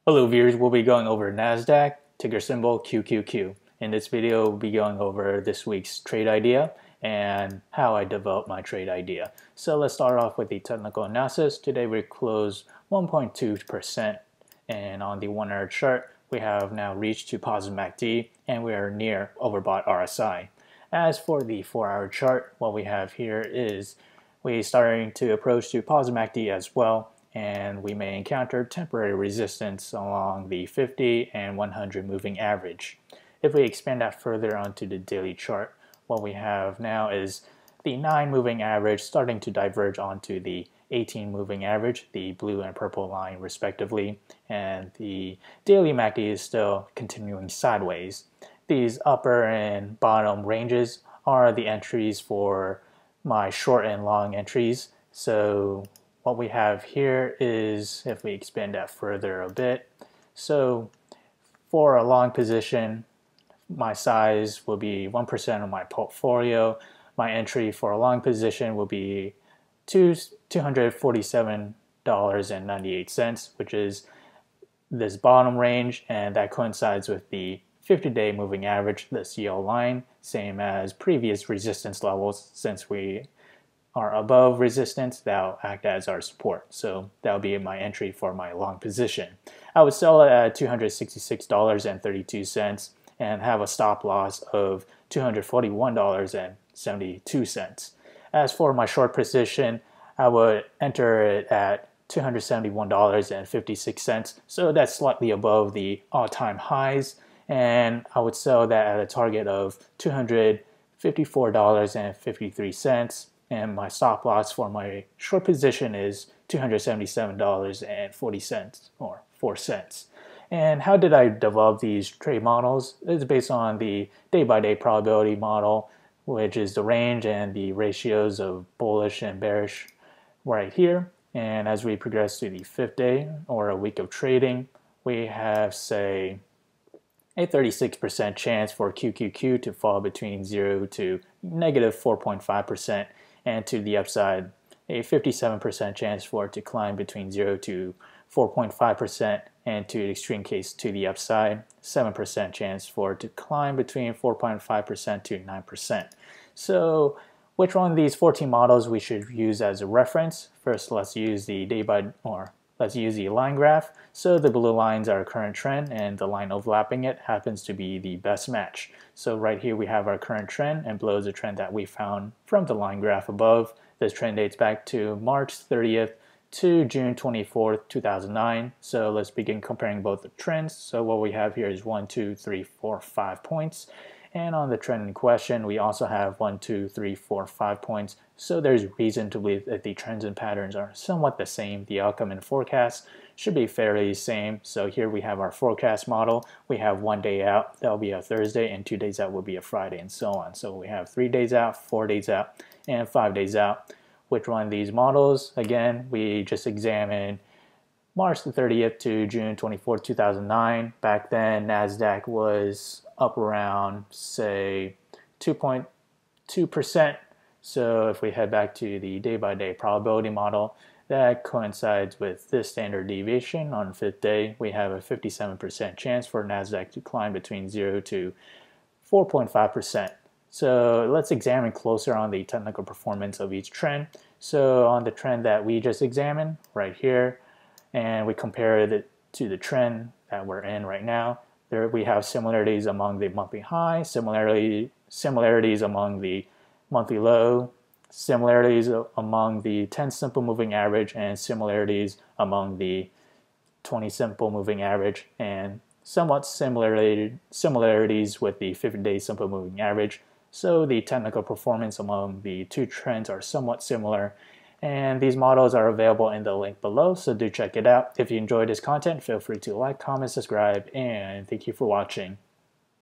Hello viewers, we'll be going over Nasdaq, ticker symbol QQQ. In this video, we'll be going over this week's trade idea and how I developed my trade idea. So let's start off with the technical analysis. Today we closed 1.2%, and on the 1 hour chart, we have now reached to positive MACD and we are near overbought RSI. As for the 4 hour chart, what we have here is we're starting to approach to positive MACD as well, and we may encounter temporary resistance along the 50 and 100 moving average. If we expand that further onto the daily chart, what we have now is the 9 moving average starting to diverge onto the 18 moving average, the blue and purple line respectively, and the daily MACD is still continuing sideways. These upper and bottom ranges are the entries for my short and long entries. So what we have here is, if we expand that further a bit, so for a long position, my size will be 1% of my portfolio. My entry for a long position will be $247.98, which is this bottom range, and that coincides with the 50-day moving average, this yellow line, same as previous resistance levels. Since we are above resistance, that'll act as our support. So that'll be my entry for my long position. I would sell it at $266.32 and have a stop loss of $241.72. As for my short position, I would enter it at $271.56. So that's slightly above the all-time highs, and I would sell that at a target of $254.53. And my stop loss for my short position is $277.40 or 4 cents. And how did I develop these trade models? It's based on the day-by-day probability model, which is the range and the ratios of bullish and bearish right here. And as we progress to the 5th day or a week of trading, we have, say, a 36% chance for QQQ to fall between 0 to negative 4.5%. And to the upside, a 57% chance for it to climb between 0 to 4.5%, and to the extreme case to the upside, 7% chance for it to climb between 4.5% to 9%. So which one of these 14 models we should use as a reference? First, let's use the let's use the line graph. So the blue lines are current trend, and the line overlapping it happens to be the best match. So right here we have our current trend, and below is a trend that we found from the line graph above. This trend dates back to March 30th to June 24th, 2009. So let's begin comparing both the trends. So what we have here is 1, 2, 3, 4, 5 points. And on the trend in question, we also have 1, 2, 3, 4, 5 points. So there's reason to believe that the trends and patterns are somewhat the same. The outcome and forecast should be fairly the same. So here we have our forecast model. We have 1 day out, that'll be a Thursday, and 2 days out will be a Friday, and so on. So we have 3 days out, 4 days out, and 5 days out. Which one of these models? Again, we just examined March the 30th to June 24th, 2009. Back then, Nasdaq was up around, say, 2.2%. So if we head back to the day-by-day probability model, that coincides with this standard deviation. On the 5th day, we have a 57% chance for Nasdaq to climb between 0 to 4.5%. So let's examine closer on the technical performance of each trend. So on the trend that we just examined right here, and we compared it to the trend that we're in right now, there we have similarities among the monthly high, similarities among the monthly low, similarities among the 10 simple moving average, and similarities among the 20 simple moving average, and somewhat similarities with the 50-day simple moving average. So the technical performance among the two trends are somewhat similar, and these models are available in the link below, so do check it out. If you enjoyed this content, feel free to like, comment, subscribe, and thank you for watching.